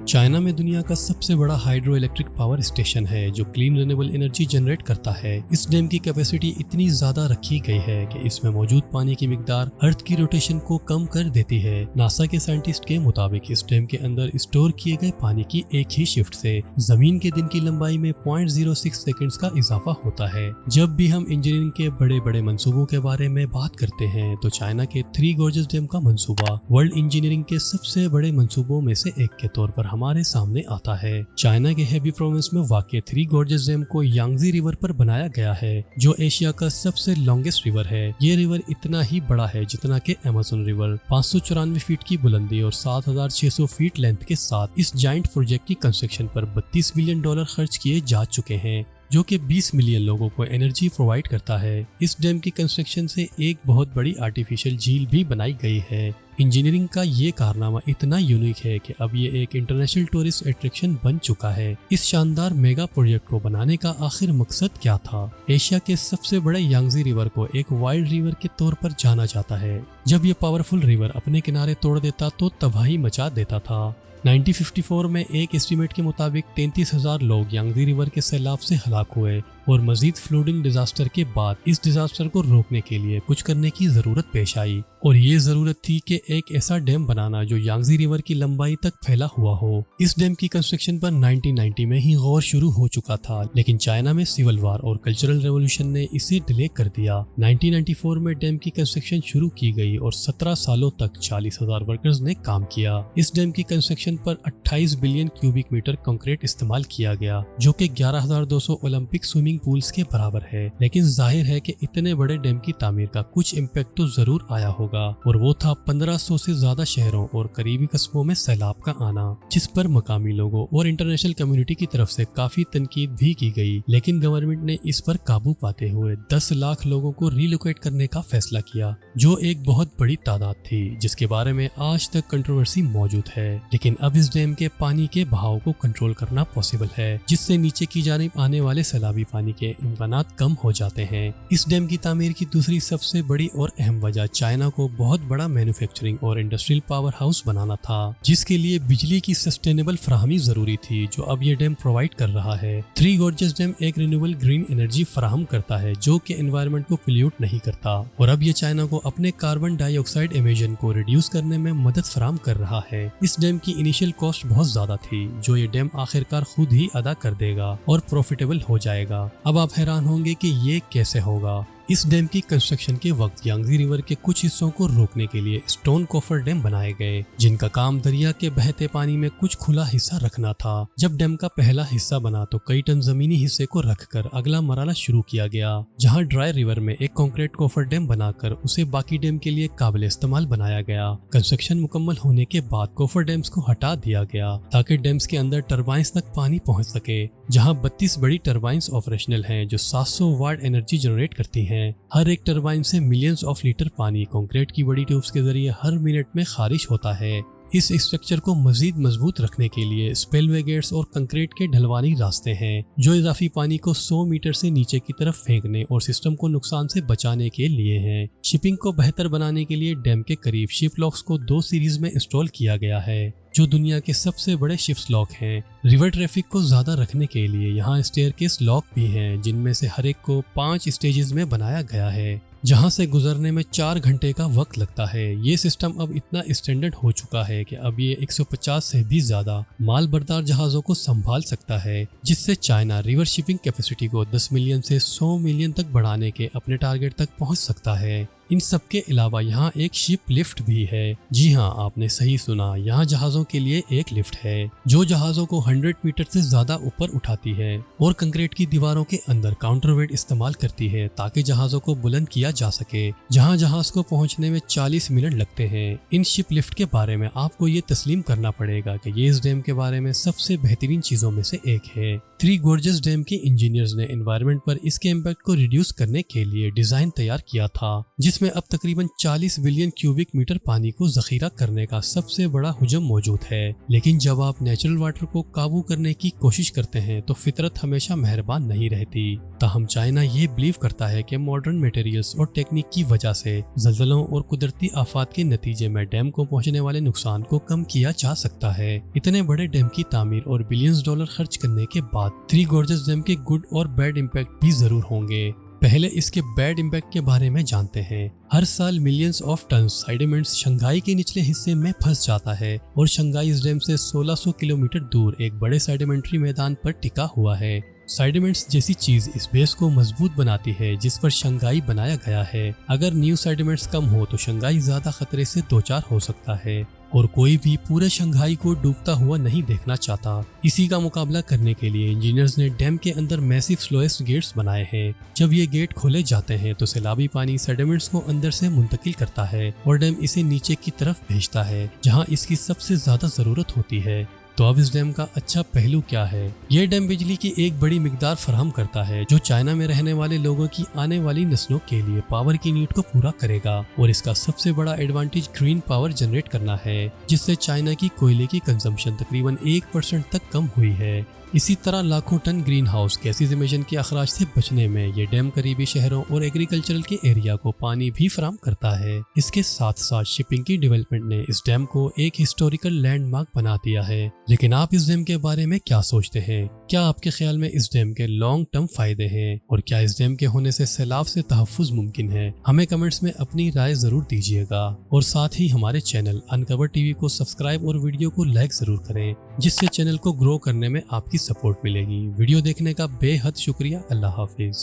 China में दुनिया का सबसे बड़ा हाइड्रो इलेक्ट्रिक पावर स्टेशन है जो क्लीन रिन्यूएबल एनर्जी जनरेट करता है। इस डैम की कैपेसिटी इतनी ज्यादा रखी गई है कि इसमें मौजूद पानी की मिकदार अर्थ की रोटेशन को कम कर देती है। नासा के साइंटिस्ट के मुताबिक इस डैम के अंदर स्टोर किए गए पानी की एक ही शिफ्ट से जमीन के दिन की लंबाई में 0.06 सेकंड्स का इजाफा होता है। जब भी हम इंजीनियरिंग के बड़े बड़े मंसूबों के बारे में बात करते हैं तो चाइना के थ्री गॉर्जेस डैम का मंसूबा वर्ल्ड इंजीनियरिंग के सबसे बड़े मंसूबों में से एक के तौर पर हमारे सामने आता है। चाइना के हेबी प्रोविंस में वाक़ थ्री गॉर्जेस डैम को यांगजी रिवर पर बनाया गया है जो एशिया का सबसे लॉन्गेस्ट रिवर है। ये रिवर इतना ही बड़ा है जितना कि अमेज़न रिवर। 594 फीट की बुलंदी और 7,600 फीट लेंथ के साथ इस जाइंट प्रोजेक्ट की कंस्ट्रक्शन पर $32 बिलियन खर्च किए जा चुके हैं जो कि 20 मिलियन लोगों को एनर्जी प्रोवाइड करता है। इस डैम की कंस्ट्रक्शन से एक बहुत बड़ी आर्टिफिशियल झील भी बनाई गई है। इंजीनियरिंग का ये कारनामा इतना यूनिक है कि अब ये एक इंटरनेशनल टूरिस्ट अट्रैक्शन बन चुका है। इस शानदार मेगा प्रोजेक्ट को बनाने का आखिर मकसद क्या था? एशिया के सबसे बड़े यांगजी रिवर को एक वाइल्ड रिवर के तौर पर जाना जाता है। जब ये पावरफुल रिवर अपने किनारे तोड़ देता तो तबाही मचा देता था। 1954 में एक एस्टीमेट के मुताबिक 33,000 लोग यांगजी रिवर के सैलाब से हलाक हुए और मजीद फ्लूडिंग डिजास्टर के बाद इस डिजास्टर को रोकने के लिए कुछ करने की जरूरत पेश आई और ये जरूरत थी कि एक ऐसा डैम बनाना जो यांगजी रिवर की लंबाई तक फैला हुआ हो। इस डैम की कंस्ट्रक्शन पर 1990 में ही गौर शुरू हो चुका था, लेकिन चाइना में सिविल वार और कल्चरल रेवोल्यूशन ने इसे डिले कर दिया। 1994 में डैम की कंस्ट्रक्शन शुरू की गई और 17 सालों तक 40,000 वर्कर्स ने काम किया। इस डैम की कंस्ट्रक्शन पर 28 बिलियन क्यूबिक मीटर कंक्रीट इस्तेमाल किया गया जो कि 11,200 ओलंपिक स्विमिंग पूल्स के बराबर है। लेकिन जाहिर है कि इतने बड़े डैम की तामीर का कुछ इम्पैक्ट तो जरूर आया होगा और वो था 1500 से ज्यादा शहरों और करीबी कस्बों में सैलाब का आना, जिस पर मकामी लोगों और इंटरनेशनल कम्युनिटी की तरफ से काफी तनकीद भी की गई। लेकिन गवर्नमेंट ने इस पर काबू पाते हुए 10 लाख लोगों को रिलोकेट करने का फैसला किया जो एक बहुत बड़ी तादाद थी जिसके बारे में आज तक कंट्रोवर्सी मौजूद है। लेकिन अब इस डैम के पानी के बहाव को कंट्रोल करना पॉसिबल है जिससे नीचे की जानिब आने वाले सैलाबी पानी के इम्कानात कम हो जाते हैं। इस डैम की तामीर की दूसरी सबसे बड़ी और अहम वजह चाइना को बहुत बड़ा मैन्युफैक्चरिंग और इंडस्ट्रियल पावर हाउस बनाना था जिसके लिए बिजली की सस्टेनेबल फराहमी जरूरी थी जो अब ये डैम प्रोवाइड कर रहा है। थ्री गॉर्जेस डैम एक रिन्यूएबल ग्रीन एनर्जी फराहम करता है जो कि एनवायरनमेंट को पोल्यूट नहीं करता और अब ये चाइना को अपने कार्बन डाइऑक्साइड एमिशन को रिड्यूस करने में मदद फराहम कर रहा है। इस डैम की इनिशियल कॉस्ट बहुत ज्यादा थी जो ये डैम आखिरकार खुद ही अदा कर देगा और प्रॉफिटेबल हो जाएगा। अब आप हैरान होंगे कि ये कैसे होगा। इस डैम की कंस्ट्रक्शन के वक्त यांगजी रिवर के कुछ हिस्सों को रोकने के लिए स्टोन कोफर डैम बनाए गए जिनका काम दरिया के बहते पानी में कुछ खुला हिस्सा रखना था। जब डैम का पहला हिस्सा बना तो कई टन जमीनी हिस्से को रखकर अगला मरहला शुरू किया गया जहां ड्राई रिवर में एक कंक्रीट कोफर डैम बनाकर उसे बाकी डैम के लिए काबिल इस्तेमाल बनाया गया। कंस्ट्रक्शन मुकम्मल होने के बाद कोफर डैम्स को हटा दिया गया ताकि डैम्स के अंदर टरबाइंस तक पानी पहुंच सके जहां 32 बड़ी टरबाइंस ऑपरेशनल हैं जो 700 वाट एनर्जी जनरेट करती हैं। हर एक टरबाइन से मिलियंस ऑफ लीटर पानी कंक्रीट की बड़ी ट्यूब्स के जरिए हर मिनट में खारिज होता है। इस स्ट्रक्चर को मजीद मजबूत रखने के लिए स्पेलवे गेट्स और कंक्रीट के ढलवानी रास्ते हैं जो इजाफी पानी को 100 मीटर से नीचे की तरफ फेंकने और सिस्टम को नुकसान से बचाने के लिए हैं। शिपिंग को बेहतर बनाने के लिए डैम के करीब शिप लॉक्स को 2 सीरीज में इंस्टॉल किया गया है जो दुनिया के सबसे बड़े शिप्स लॉक हैं। रिवर ट्रैफिक को ज्यादा रखने के लिए यहाँ स्टेयरकेस लॉक भी हैं जिनमें से हर एक को 5 स्टेजेस में बनाया गया है जहां से गुजरने में 4 घंटे का वक्त लगता है। ये सिस्टम अब इतना स्टैंडर्ड हो चुका है कि अब ये 150 से भी ज्यादा माल बरदार जहाजों को संभाल सकता है जिससे चाइना रिवर शिपिंग कैपेसिटी को 10 मिलियन से 100 मिलियन तक बढ़ाने के अपने टारगेट तक पहुंच सकता है। इन सब के अलावा यहाँ एक शिप लिफ्ट भी है। जी हाँ, आपने सही सुना, यहाँ जहाजों के लिए एक लिफ्ट है जो जहाजों को 100 मीटर से ज्यादा ऊपर उठाती है और कंक्रीट की दीवारों के अंदर काउंटरवेट इस्तेमाल करती है ताकि जहाजों को बुलंद किया जा सके जहाँ जहाज को पहुँचने में 40 मिनट लगते हैं। इन शिप लिफ्ट के बारे में आपको ये तस्लीम करना पड़ेगा कि ये इस डैम के बारे में सबसे बेहतरीन चीजों में से एक है। थ्री गॉर्जेस डैम के इंजीनियर्स ने एनवायरनमेंट पर इसके इम्पैक्ट को रिड्यूस करने के लिए डिजाइन तैयार किया था, जिसमें अब तकरीबन 40 बिलियन क्यूबिक मीटर पानी को जखीरा करने का सबसे बड़ा हुजम मौजूद है। लेकिन जब आप नेचुरल वाटर को काबू करने की कोशिश करते हैं तो फितरत हमेशा मेहरबान नहीं रहती। ताहम चाइना ये बिलीव करता है कि मॉडर्न मटेरियल्स और टेक्निक की वजह से ज़लज़लों और कुदरती आफात के नतीजे में डैम को पहुंचने वाले नुकसान को कम किया जा सकता है। इतने बड़े डैम की तामीर और बिलियंस डॉलर खर्च करने के बाद थ्री गॉर्जेस डैम के गुड और बैड इम्पैक्ट भी जरूर होंगे। पहले इसके बैड इम्पैक्ट के बारे में जानते हैं। हर साल millions of ton sediments Shanghai के निचले हिस्से में फंस जाता है और शंघाई इस डैम से 1600 किलोमीटर दूर एक बड़े सेडिमेंट्री मैदान पर टिका हुआ है। सेडिमेंट्स जैसी चीज इस बेस को मजबूत बनाती है जिस पर शंघाई बनाया गया है। अगर न्यू सेडिमेंट्स कम हो तो शंघाई ज्यादा खतरे से दो चार हो सकता है और कोई भी पूरे शंघाई को डूबता हुआ नहीं देखना चाहता। इसी का मुकाबला करने के लिए इंजीनियर्स ने डैम के अंदर मैसिव स्लोएस्ट गेट्स बनाए हैं। जब ये गेट खोले जाते हैं तो सैलाबी पानी सेडिमेंट्स को अंदर से मुंतकिल करता है और डैम इसे नीचे की तरफ भेजता है जहां इसकी सबसे ज्यादा जरूरत होती है। तो अब इस डैम का अच्छा पहलू क्या है? ये डैम बिजली की एक बड़ी मिकदार फराहम करता है जो चाइना में रहने वाले लोगों की आने वाली नस्लों के लिए पावर की नीड को पूरा करेगा। और इसका सबसे बड़ा एडवांटेज ग्रीन पावर जनरेट करना है, जिससे चाइना की कोयले की कंजम्पशन तकरीबन 1% तक कम हुई है। इसी तरह लाखों ton green house gases emission के अखराज से बचने में ये डैम करीबी शहरों और एग्रीकल्चरल के एरिया को पानी भी फराहम करता है। इसके साथ साथ शिपिंग की डेवलपमेंट ने इस डैम को एक हिस्टोरिकल लैंडमार्क बना दिया है। लेकिन आप इस डैम के बारे में क्या सोचते हैं? क्या आपके ख्याल में इस डैम के लॉन्ग टर्म फायदे हैं और क्या इस डैम के होने से सैलाब से तहफ्फुज मुमकिन है? हमें कमेंट्स में अपनी राय जरूर दीजिएगा और साथ ही हमारे चैनल अनकवर टीवी को सब्सक्राइब और वीडियो को लाइक जरूर करें, जिससे चैनल को ग्रो करने में आपकी सपोर्ट मिलेगी। वीडियो देखने का बेहद शुक्रिया। अल्लाह हाफिज।